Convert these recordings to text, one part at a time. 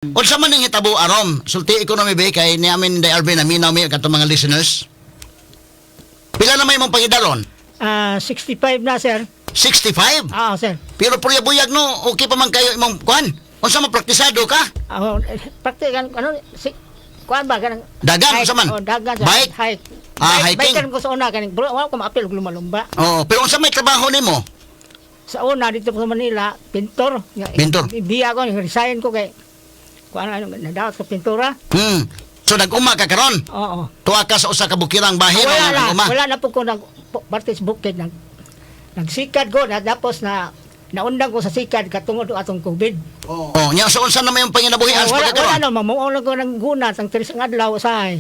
Unsa man ning hitabo arom? Sulti economy ba kay ni amin DRB na minaw mi kadto mga listeners. Pila na may mong pangidaron? 65 na, sir. 65. Sir. Pero purya-buyag no, okay pa man kayo imong kuan. Unsa man praktisado ka? Praktikan, kuan ba? Kanang, Dagan, unsa man? Dagan, sir. Bike? Hike. Hiking. Bike ko sa una, kanang, wala ko maapil, lumba-lumba. Oo, pero unsa may trabaho nimo? Sa una, dito po sa Manila, pintor. Pintor? Biya ko, resign ko kay, kuan nadawat sa pintura. So nag-uma ka karon? Oo. Tuwa ka sa usa ka bukirang bahin o nag-uma? Wala na po ko partis bukid. Nagsikad ko, tapos naundang ko sa sikad katungod atong COVID. Oh, nya so unsa na may panginabuhian sa Wala pagkakaroon? na, mamuulang ko ng guna, sang tiris ang adlaw, usahay.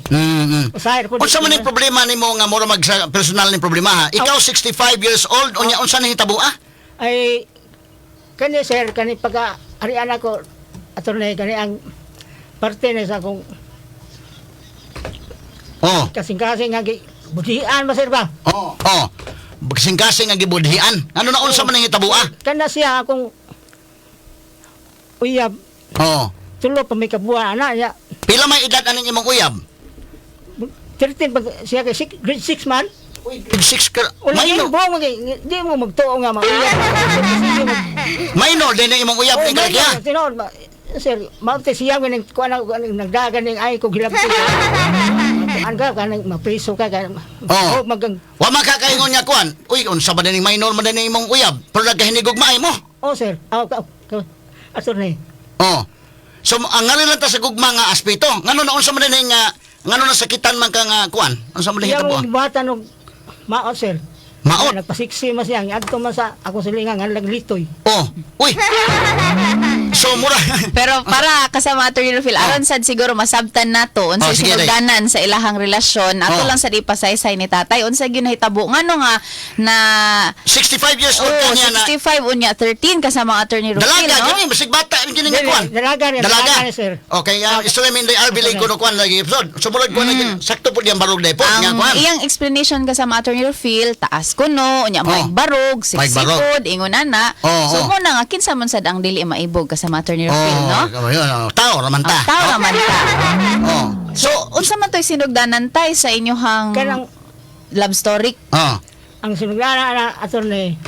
Usahay. Unsa man ning problema nimo nga mura mag personal ning problema ha? Ikaw 65 years old, unya unsa ning hitabo ah? Ay kani sir, kani pagka arian ako attorney, kani ang parte na sa akong kasing-kasing nga budian ba sir ba? Kasing-kasing nga gibudhian. Ano na unsa man ning hitabo ah? Kana siya akong uyab. Tulo pa may kabuan ana niya. Pila may edad aning imong uyab? 13 pag siya kay grade 6 man. Grade 6 ka. Minor. Di mo magtuo nga uyab. Minor din ang imong uyab ni kaya. Tinuod ba? Sir, maute siya nga nagdagan ning ay ko gilab ko. Ang ka mapriso ka magang wa makakaingon nga kuan. Uy, unsa ba ning minor man din imong uyab? Pero nagkahinigog maay mo. Sir. Attorney. So ang ngalan lang ta sa gugma nga aspeto. Ngano na unsa man din nga ngano na sakitan man ka nga kuan? Unsa man din hitabo? Yung bata no maot sir. Maot? Nagpasiksi man siya. Adto man sa ako silingan nga laglitoy. Uy. So mura. Pero para kasama Attorney Rufil, aron sad siguro masabtan nato unsay sige, sinugdanan sa ilahang relasyon. Ato lang sa ipasaysay ni tatay unsa gyud nahitabo ngano nga na 65 years old ka niya na 65 unya 13 kasama Attorney Rufil, dalaga no? gani basig bata gini nga kuan. Dalaga sir. Okay, istorya min RB lay kuno kuan lagi episode. Sumunod ko na sakto pud yang barog dai po nga kuan. Iyang explanation kasama Attorney Rufil, taas kuno unya maig barog, siksipod, ingon ana. So mo na nga kinsa man sad ang dili maibog kasama Attorney Rufil, no? Tao raman ta. Tao raman ta. So Unsa man to'y sinugdanan tay sa inyohang Kanang love story? ang sinugdanan na attorney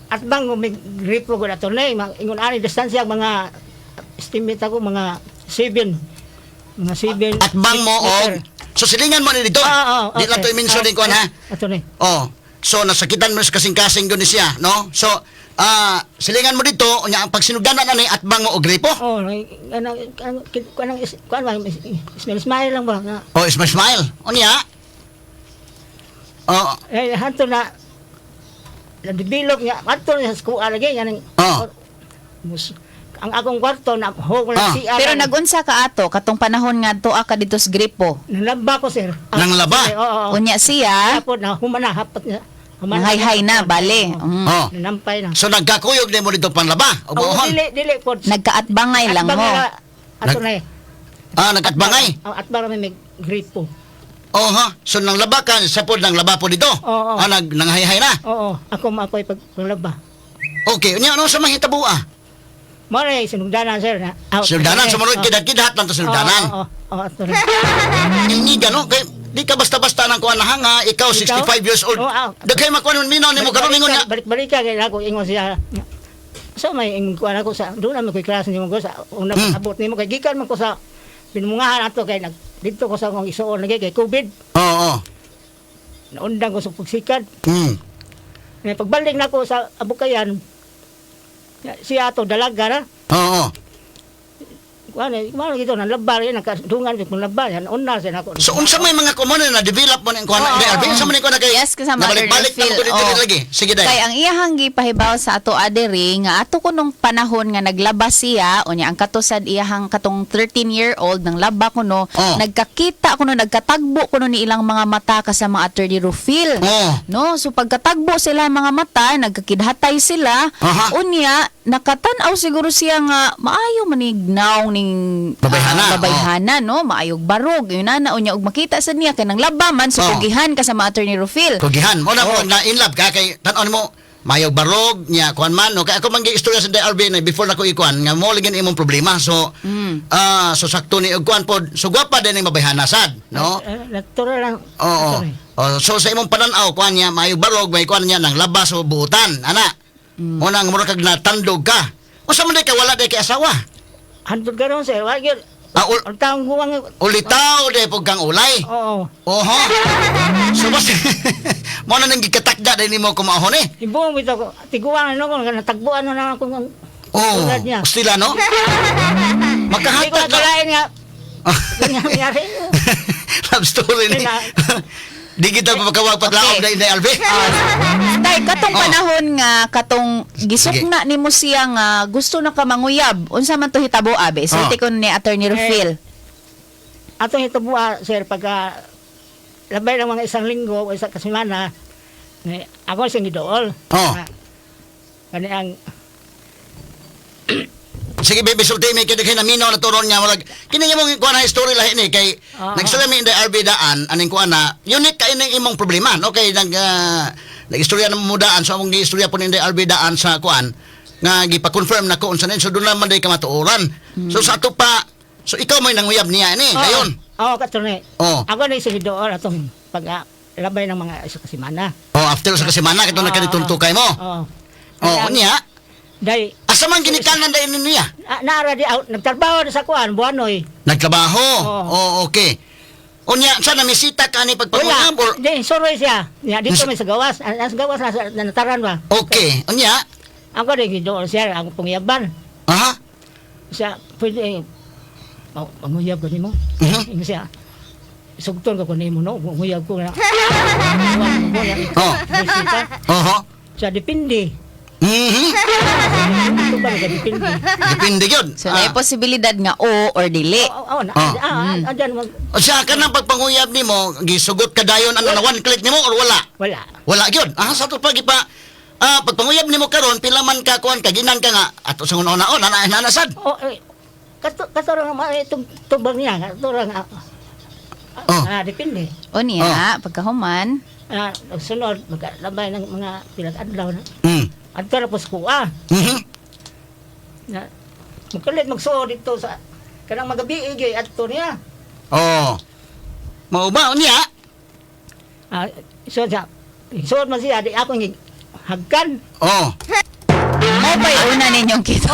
at bang may gripo ko attorney ingon ani distansya mga estimate ako mga 7 at bang mo so silingan mo ni dito. Di lang to i-mention din ko ha. Attorney. So nasakitan mo sa kasing-kasing gud siya, no? So silingan mo dito nya ang pagsinugdanan ani at bang o gripo. Smile lang ba nga. Smile. Unya. Hanto na develop nga hanto na sa kuha lagi nga ang akong kwarto na hog lang si Pero nagunsa ka ato katong panahon nga tuwa ka dito sa gripo. Nanglaba ko sir. Nanglaba? Unya siya. Tapos na humana hapat niya. Hay-hay na bale. Nampay na. So nagkakuyog din mo dito panlaba. Dili po. Nagkaatbangay lang mo. Ato na nagkatbangay. Atbang may gripo. So nang laba ka sa pod nang laba po dito. Nanghay-hay na. Ako mapoy paglaba. Okay, unya ano sa mahitabo Mare sinugdanan sir na. Sinugdanan sa manod kidat-kidat lang to sinugdanan. Ato. Ini gano kay di ka basta-basta nang kuan hanga, ikaw 65 years old. Daghay makuan minaw nimo karon ingon nga. Balik ka kay ako ingon siya. So may ingon ko ako sa doon na may klase nimo ko sa una abot nimo kay gikan man ko sa pinumungahan ato kay dito ko sa akong isuon lagi kay COVID. Naundang ko sa pagsikad. Pagbalik na ko sa Abukayan, siya ato dalaga na. Kuan gito nang labar yan nakadungan kung labar yan unna sa nako. So unsa may mga common na develop mo ning kuan DRB unsa man ko na kay Yes, kasama balik na ko dito lagi. Sige dai. Kay ang iyahang gipahibaw sa ato adiri nga ato kunong panahon nga naglaba siya unya ang katusad iyahang katong 13-year-old nang laba kuno nagkakita kuno nagkatagbo kuno ni ilang mga mata kasama Attorney Rufil. No, so pagkatagbo sila mga mata nagkakidhatay sila unya nakatan-aw siguro siya nga maayo manignaw ning babayhana no maayog barog yun na unya og makita sa niya kay nang labaman so kugihan kasama Attorney Rufil. Kugihan mo na mo na in love ka kay tan-on mo mayog barog nya kuan man no kay ako man istorya sa DRB na before nako ikuan nga mo ligin imong problema so so sakto ni og kuan pod so gwapa din ang mabayhana sad no Natural lang. oo so sa imong pananaw kuan nya mayog barog may kuan nya nang labas o buutan ana mo nang mura kag natandog ka usa man day ka wala day kay asawa Hantod karon sir, wa gyud. Ang taong huwang. ulitaw day pug kang ulay Oo. oho so basta mo na nang gikatakda day nimo kumahon eh Ibuong bitaw ko. Tiguan ano ko natagbuan na ako ng oh tulad niya. stila no Hindi ko makahatag ka nakalain nga. Ganyan nangyari. love story ni di kita makawag paglaom Okay. na Alvin Tay, katong Oh. panahon nga, katong gisukna ni mo siya nga gusto na ka manguyab. Unsa man to hitabo, abe? Sulti ko ni Attorney Rufil. Atong ito buwa, sir, pagka labay ng mga isang linggo o isang kasimana, ako siyang gidool. Oh. Kani ang sige baby sulti mi kay naminaw na turon niya murag kini imong kuan na story lahi ni kay nagsalami in the RB daan aning kuan na unique kay ning imong problema no kay nag-istorya na mo daan so among gi-istorya po in the RB daan sa kuan nga gipa-confirm na ko unsa na so doon naman day ka matuoran so sa ato pa so ikaw may nanguyab niya ni dayon Oo, katulad. Oh. Ako na siyang gidool atong pag labay ng mga isang kasimana. oh after sa kasimana kito nagkadituntukay mo Oo. oh niya Dahil, asa man ginikanan day niya naara di out, nagtrabaho na sa kuan, buwanoy. nagtrabaho Oo. oh okay unya sana misita ka ni Wala, pagpanguyab or di, suroy siya. Ya, dito may sa gawas. Sa gawas na nataran ba? okay unya Ako na gidool siya, ang pangyaban. aha Siya, pwede, manguyab ko ni mo. Mhm. Ingo siya, sugton ko ni mo, no? Manguyab ko na. Oh. Bisita. Oho. Siya, depende. Mhm. Ito ba na depende? Depende yun. So, may posibilidad nga o or dili. Oo, Ah. dyan, O siya ka nang pagpanguyab ni mo, gisugot ka dayon ano na one click ni mo or wala? wala. Wala yun. Sa to pag ipa pagpanguyab ni mo karon pila man ka kuan kaginan ka nga ato sa una-una nanasad. O, katorang itong tubag niya, katorang, Oh. depende. O niya, pagkahuman. Sunod, magkalabay ng mga pinag-adlaw na. At tapos kuha. Mhm. Na, magkalit magsuod dito sa kanang magabi igay at to niya. Oh. Mao ba niya? Suod man siya, di ako ng hagkan. Oh. Mo ba yung una ninyong kita?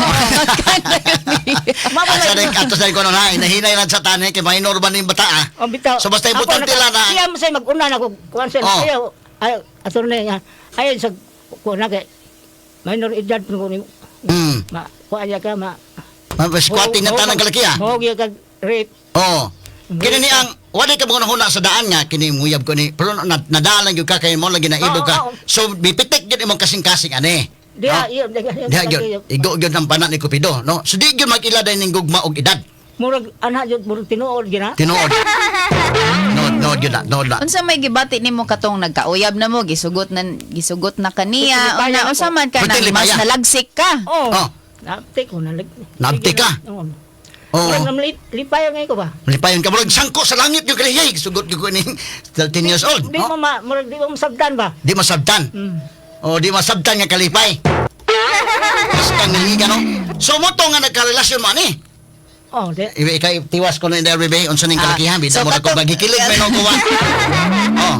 Asa rin ato sa kono na inahinay lang sa tanay kay minor ba ning bata ah. O bitaw. So basta importante lang na Siya mo siya mag-una na kung kuhan siya. Oh. Ayaw, ato na niya. Ayaw sa kuhan na kay minor edad pa ko ni kuhan niya ka squatting na tanang kalakiya. Huwag ka rape. Oh. Kini ni ang wala ka mga huna sa daan nga kini nguyab ko ni pero nadalan gyud ka kay mo lagi na ibo ka. Oo. So bipitik gyud imong kasing-kasing ani. Diya, No? Diha gyud igo gyud ang panak ni Cupido, no? So di gyud magila day ning gugma og edad. Murag anak jud murag tinuod gina. Tinuod. No gyud na. Unsa may gibati nimo katong nagkauyab na mo, gisugot na kaniya, Pwede una pa unsa man ka Pwede nang mas libaya. nalagsik ka. Oh. Oh. Naptik ko nalag. Naptik ka? Oo. Oo. Murag lipayan ngay ko ba? Lipayon ka murag sangko sa langit gyud kalihig sugot gyud ko ning 13 years old. Di mo murag di mo masabdan ba? Di masabtan. O di masabtan nga kalipay. Basta niliga no. So mo to nga nagkarelasyon mo ani. Oh, di. Ikay tiwas ko na in every day unsa ning kalakihan bida so mo na ko kato- magikilig may no kuwan. Oh.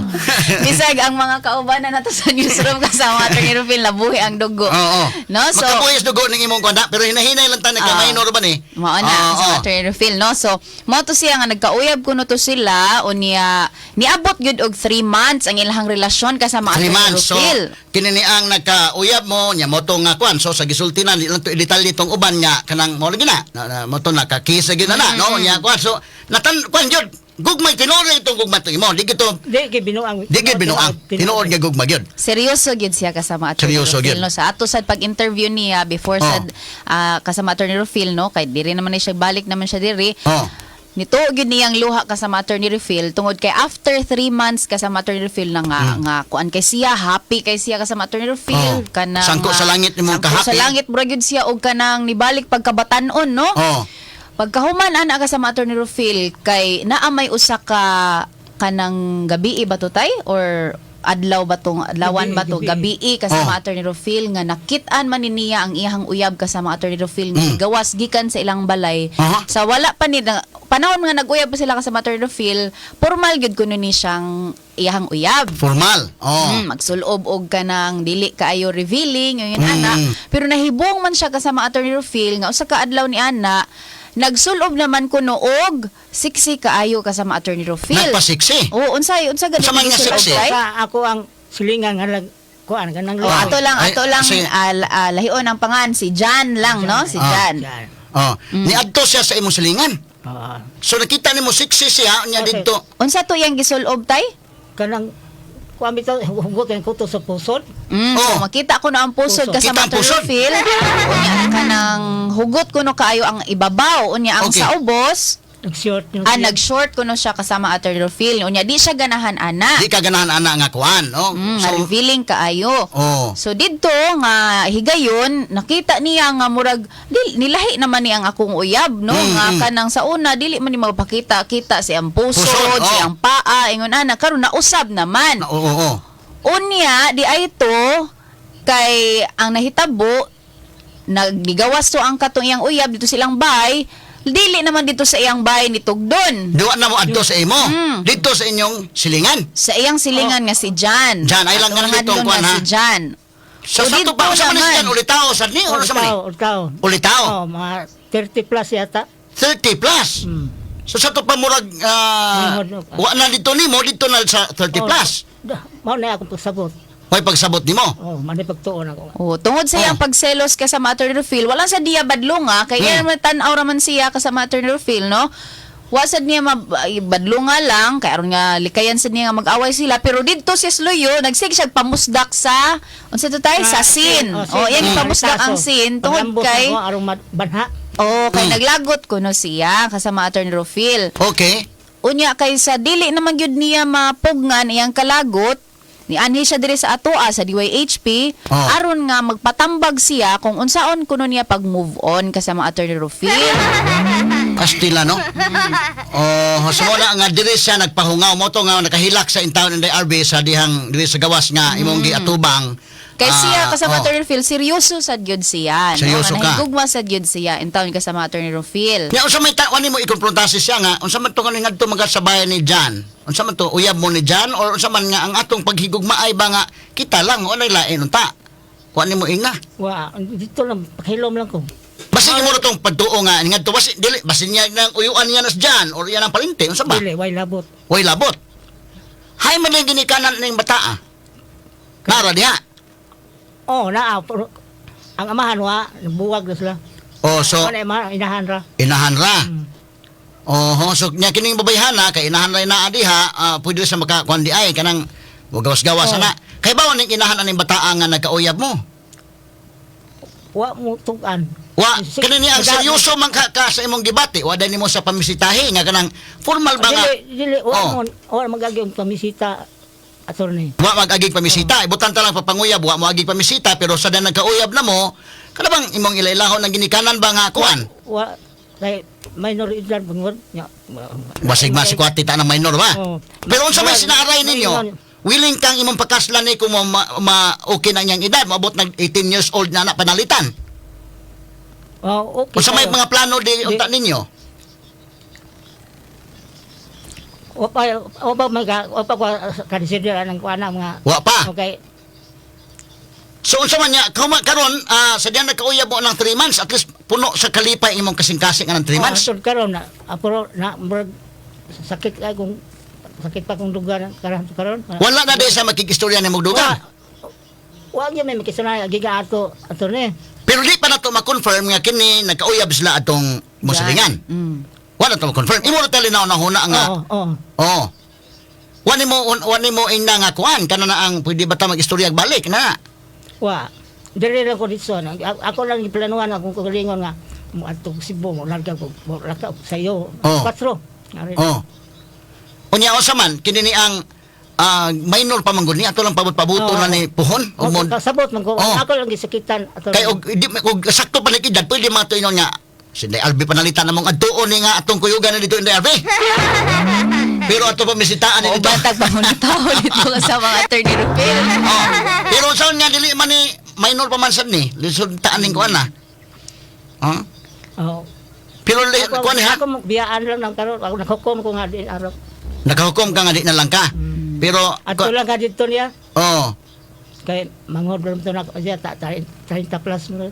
Bisag ang mga kaubanan nato sa newsroom kasama Atty. Rufil labuhi ang dugo. Oo. No, so Magkapuyos dugo ning imong kwanda pero hinahinay lang ta nagka-minor ba ni? mao na sa Atty. Rufil, no? So, mo to siya nga nagkauyab kuno to sila unya niabot gyud og 3 months ang ilang relasyon kasama 3 Atty. months. So, Rufil. kini ni ang nagkauyab mo nya mo to nga kwan. So sa gisulti na di lang to detalye tong uban nya kanang mo lagi na mo to nakakisa gyud na no nya kwan. So natan kwan gyud gugmay tinuod itong gugma to imo. Di gito Di kay binuang. di gyud binuang. Tinuod nga gugma gyud. Seryoso gyud siya kasama Atty. Seryoso Rufil, gyud. no? Sa ato sad pag-interview niya before sad kasama Atty. Rufil, no? Kay diri naman ni siya balik naman siya diri. Oh. Nito gyud niyang luha kasama Atty. Rufil tungod kay after 3 months kasama Atty. Rufil na nga kuan kay siya happy kay siya kasama Atty. Rufil kanang Sangko sa langit nimong sangko kahapi. sa langit mura gyud siya og kanang nibalik pagkabatan-on, no? Oh. Pagkahuman ana kasama Atty. Rufil kay naa may usa ka kanang gabi ba to tay or adlaw ba tong adlawan ba to Gabi. gabi kasama Attorney Rufil nga nakit-an man ni niya ang iyang uyab kasama Attorney Rufil nga gawas gikan sa ilang balay. Sa wala pa ni panahon nga nag-uyab pa sila kasama Attorney Rufil, formal gyud kuno ni siyang iyang uyab. Formal. Magsulob og kanang dili kaayo revealing yun ana. Pero nahibong man siya kasama Attorney Rufil nga usa ka adlaw ni ana nagsulob naman kuno og siksi kaayo kasama Attorney Rufil. Nagpasiksi. Oo, unsa gani Unsa man nga gisulob, siksi? tay? Ako ang silingan nga kuan kanang Oh, ato lang Ay, si- lahion ang pangan si Jan lang no, si Jan. Niadto siya sa imong silingan. Ah, So nakita nimo siksi siya nya Okay. didto. Unsa to yang gisulob tay? kanang kuan bitaw hugot ang kuto sa pusod. So makita ko na ang pusod Pusod. kasama Kita ang Attorney pusod. Rufil. Unya kanang hugot kuno kaayo ang ibabaw unya ang Okay. sa ubos. Nag-short yung Nag-short kuno siya kasama Attorney Rufil. Unya di siya ganahan ana. Di ka ganahan ana nga kuan, no? Nga revealing kaayo. Oh. So didto nga higayon nakita niya nga murag nilahi naman ni ang akong uyab no nga kanang sa una dili man ni magpakita kita si ang pusod, Pusod, si oh. ang paa ingon ana karon nausab naman. Oo. Unya di ay to kay ang nahitabo nagdigawas to ang katong iyang uyab dito silang bay dili naman dito sa iyang bay ni Tugdon. Duwa na mo adto sa imo. Dito sa inyong silingan. Sa iyang silingan nga si Jan. Jan, ay lang nga Atong nitong hadlon kuwan, nga ha? si Jan. So O, sa dito to pa sa man naman. siya ulitaw sa ni or sa man? Ultaw. Ulitaw. Oh, mga 30 plus yata. 30 plus. So sa to pa murag wa na dito nimo dito na sa 30 plus. Mao na akong pagsabot. Hoy pagsabot nimo. Oh, mani pagtuon ako. Oh, tungod sa iyang pagselos kasama Attorney Rufil, wala sa diya badlunga kay man tan-aw raman siya kasama Attorney Rufil, no? Wa sad niya badlunga lang kay aron nga likayan sad niya nga mag-away sila pero didto si Sloyo nagsig siya pamusdak sa unsa to tay sa scene. Oh, yang pamusdak ang scene tungod kay aron banha. oh, kay naglagot kuno siya kasama Attorney Rufil. Okay. Unya kay sa dili naman gyud niya mapugnan iyang kalagot ni anhi siya diri sa atoa sa DYHP aron nga magpatambag siya kung unsaon kuno niya pag move on kasama Attorney Rufil. Kastila no. Oh, so wala nga diri siya nagpahungaw mo to nga nakahilak sa intawon ng RB sa dihang diri sa gawas nga imong giatubang. Kay siya kasama oh. Attorney Rufil seryoso sad gyud siya. Seryoso ka. Nahigugma sad gyud siya in taon kasama Attorney Rufil. Ya unsa may tawon nimo ikonfrontasi siya nga unsa man to kaning ngadto magasabayan ni Jan? Unsa man to uyab mo ni Jan or unsa man nga ang atong paghigugma ay ba nga kita lang o nay lain unta? Kuan nimo ingna. Wa dito lang pakilom lang ko. Basin mo tong pagtuo nga ngadto basin dili basin niya nang uyuan niya nas Jan or yan ang palinte unsa ba? Dili way labot. Way labot. Hay man lang ginikanan ning bata. Nara diha. Oh, pero ang amahan wa buwag na sila. Oh, so Ano ma inahan ra. inahan ra. Oh, so nya kining babayhan na kay inahan ra na diha, pwede sa makakuan di ay kanang gawas-gawas Oh. na. Kay bawon ning inahan aning bataa nga nagkauyab mo. Wa mo tukan. Wa kani ni ang seryoso man ka sa imong gibati, wa dai nimo sa pamisitahi nga kanang formal ba nga Dili Oh. wa magagi ang pamisita attorney. wa mag-agig pamisita. Ibutan ta lang papanguyab, wa mo agig pamisita pero sa dan nagkauyab na mo, kada bang imong ilailahon ng ginikanan ba nga kuan? Wa kay minor edad bangod nya. Basig masikwati ta na minor ba? Oh. Pero unsa may sinaaray ninyo? Ngayon, Willing kang imong pakaslan ni kung okay na niyang edad, maabot nag 18 years old na panalitan. Oh, okay. Unsa may mga plano di unta ninyo? o pa ko consider ang kuana mga Wa pa. okay. So unsa man niya karon sa diyan nagkauyab mo ng 3 months at least puno sa kalipay imong kasing-kasing ng 3 months. Atol karon na apuro na sakit ay kung sakit pa kung dugan karon. Wala na di sa makigistorya ni Mugdugan. Wa gyud may makisanay giga ato ni. Pero di pa na to ma-confirm nga kini nagkauyab sila atong musilingan. Wala to ma-confirm. Imo na tali na huna nga. Oo. Wani mo ina nga kuan kana na ang pwede ba ta mag-istorya balik na. Wa. Dire lang ko dito na. Ako lang giplanuhan akong kagalingon nga mo atong Cebu mo larga ko sa iyo. 4. Oh. Unya sa man kini ni ang minor pa man gud ni ato lang pabot-pabuto na ni puhon O mo sabot man ko. Ako lang gisakitan ato. kay og sakto pa ni edad pwede matuinon nga si Albi panalitan namong adtuon ni nga atong kuyugan na dito in Albi. Pero ato pa misitaan O nito. bantag pamuntaw dito sa mga attorney Rufil. Oh. Pero saan nga dili man ni minor pa man sad ni. Lisod taan ning kuan na. Oh. Oh. Pero kuan ha. Ako biyaan lang ng karon. Ako naghukom ko nga din araw. Nakahukom ka nga di na lang ka. Pero Ato lang ka dito niya. oh. Kay mangod ram to na siya 30 plus mo.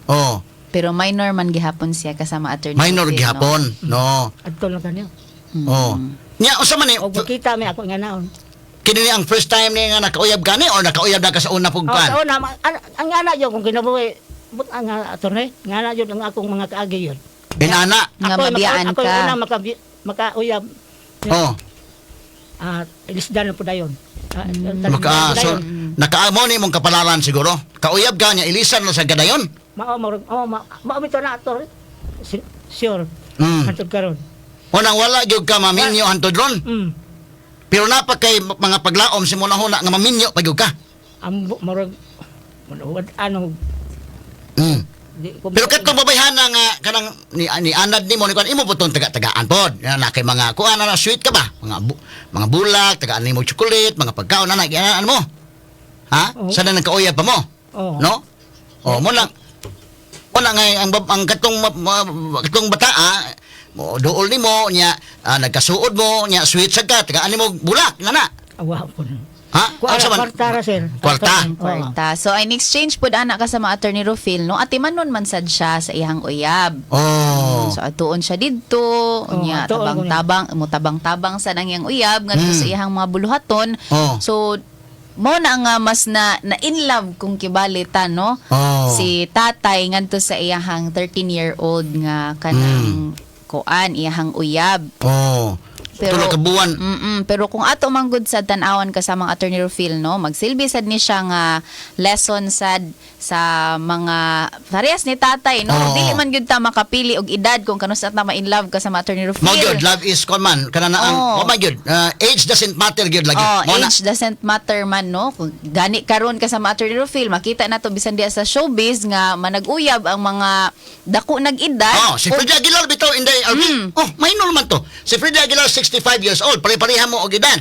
Oh. Pero minor man gihapon siya kasama attorney Minor Rufil, gihapon. No. Ato lang kaniya. Oh. Nya usa man ni O makita mi ako nga naon. kini ang first time ni nga nakauyab gani or nakauyab na ka sa una pug Oh, kuan. so na ang ana yo kung kinabuhi but ang attorney ngana yun ang akong mga kaagi yun. Inana. Nga mabiyaan Ako ka. una makauyab. Oh. Ilisdan na po dayon. So nakaamo ni mong kapalaran siguro. Kauyab ka nya ilisan na sa gadayon. Mao mito na ator. Sure. Mm. Antod karon. Unang wala gyud ka maminyo hantod ron. Pero napa kay mga paglaom si mo na huna nga maminyo pa gyud ka. Ang murag ano Mm. di ko Pero katong babayhan nga kanang ni anad nimo ni kuan imo putong taga-tagaan pod. Na kay mga kuan na sweet ka ba? Mga bulak, tagaan nimo chocolate, mga pagkaon na ano mo. Ha? Oo. Sana nagkauyab pa mo? Oo. No? Oh, mo lang. Wala nga ang katong katong bataa mo duol nimo nya nagkasuod mo nya sweet sad ka tagaan nimo bulak na. awa ko. Ha? Kuan Asa man? kwarta ra sir. Kwarta? Kwarta. So, in exchange po anak ka sa mga attorney Rufil, no? Atimanon man sad siya sa iyang uyab. Oh. So, atuon siya dito. Unya, atuon ko tabang-tabang sa nang iyang uyab, ngadto sa iyang mga buluhaton. Oh. So, mo na nga mas na in love kung kibalitan, no? Oh. Si tatay ngadto sa iyang 13-year-old nga kanang kuan iyang uyab. Oh. Pero Tulo ka buwan. pero kung ato manggod sa tan-awan ka sa mga attorney Rufil, no, magsilbi sad ni siya nga lesson sad sa mga parehas ni tatay, no. Oo. Dili man gyud ta makapili og edad kung kanus at na ma-in love ka sa mga attorney Rufil. Mo gyud love is common kana na ang Oo. oh my gyud age doesn't matter gyud lagi. Oh, Mo na. age doesn't matter man, no. Kung gani karon ka sa mga attorney Rufil, makita na to bisan diya sa showbiz nga manag-uyab ang mga dako nag-edad. Oh, si Freddy Aguilar bitaw inday oh, minor man to. Si Freddy Aguilar 65 years old, pare-pareha mo og edad.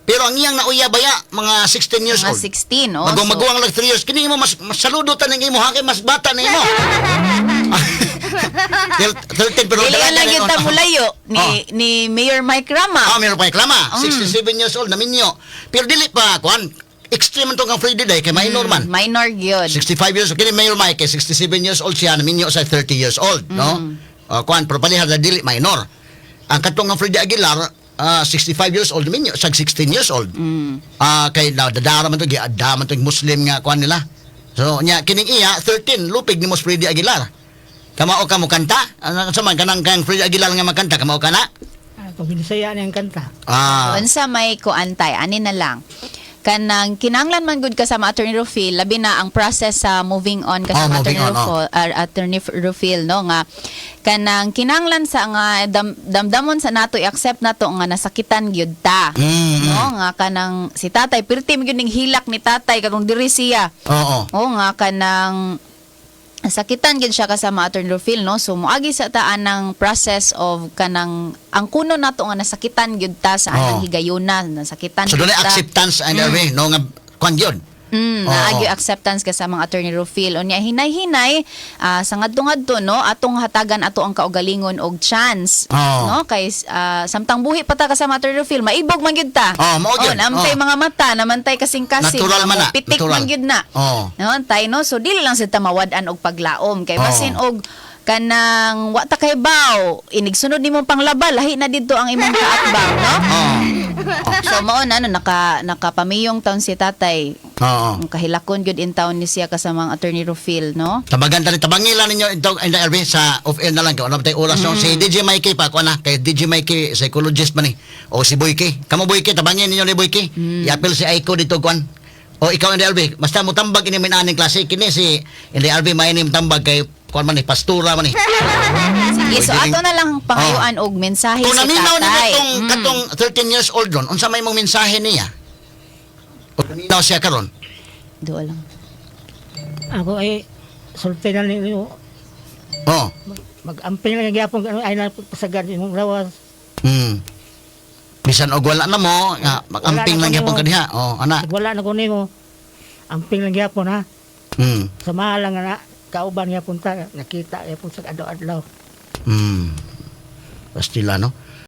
Pero ang iyang nauya baya mga 16 years mga old. 16, oh. Maguwang lang 3 years. Kini mo mas saludo ta ning imo hake mas bata na imo. 13 pero Dili lang gyud ta mulayo ni Mayor Mike Rama. meron pa reklama. 67 years old na minyo. Pero dili pa kuan extreme man to kang Freddy day kay minor man. Minor gyud. 65 years old. Kini Mayor Mike, 67 years old siya, naminyo sa 30 years old, no? Kuan, pero palihad na dili, minor. Ang katong ng Freddy Aguilar, 65 years old, naminyo sa 16 years old. Kay dadara man to, giada man to yung Muslim nga, kuan nila. So, nya, kining iya, 13, lupig ni Mos Freddy Aguilar. Kamao ka mo kanta? Ano sa man, kanang Freddy Aguilar nga makanta, kamao ka na? Kung binisaya na yung kanta. Unsa may kuantay ani na lang. Kanang kinanglan man gud ka sa mga attorney Rufil, labi na ang process sa moving on ka sa mga moving attorney Rufil, no, nga kanang kinanglan sa nga damdamon sa nato i-accept nato nga nasakitan gyud ta, no, nga kanang si tatay pirti gyud ning hilak ni tatay katong diri siya. Oo. Nga kanang sakitan gid siya kasama attorney Rufil, no, so moagi sa taan ng process of kanang ang kuno nato nga nasakitan gyud ta sa anang higayuna, nasakitan So, gyud doon ta. acceptance and way, no, nga, kuan yun. Naagyo acceptance ka sa mga attorney Rufil. Unya hinay-hinay sa ngadto-ngadto, no, atong hatagan ato ang kaugalingon og chance, Oo. no, kay samtang buhi pa ta ka sa mga attorney Rufil, maibog man gyud ta. Mao gyud. namantay mga mata, namantay kasing-kasing, Natural man na, pitik natural. man gyud na. Oo. No, tay, no, so dili lang sa tamawad-an og paglaom kay basin og kanang wa ta kay baw inig sunod nimo panglaba lahi na didto ang imong kaatbaw, no. So mao na nakapamiyong taon si tatay. Oo. Ang kahilakon gyud in town ni siya kasamang attorney Rufil, no. Tabagan tani tabangila ninyo ito in the RV sa off air na lang ko ano tay oras no si DJ Mikey pa ko na kay DJ Mikey psychologist man ni o si Boyke kamo Boyke tabangin ninyo ni Boyke i-appeal si Aiko dito kuan o ikaw in the RV basta mo tambag ini minaning klase kini si in the RV may nim tambag kay kuan man ni pastura man ni Sige, so ato na lang pangayuan og mensahe kung si naminaw ni tatay. katong 13 years old ron unsa may mong mensahe niya o naminaw siya karon Duo lang. Ako ay sulti na ninyo. oh Mag-amping lang yung gyapon ay napasagad yung lawas. Bisan og wala na mo, nga magamping Wala lang na gyapon mo. kaniha. Oh, ana. Wala na ko nimo. Amping lang gyapon ha. Hmm. Samahan lang na kauban gyapon ta nakita gyapon sa adlaw-adlaw. Hmm. Pastila no.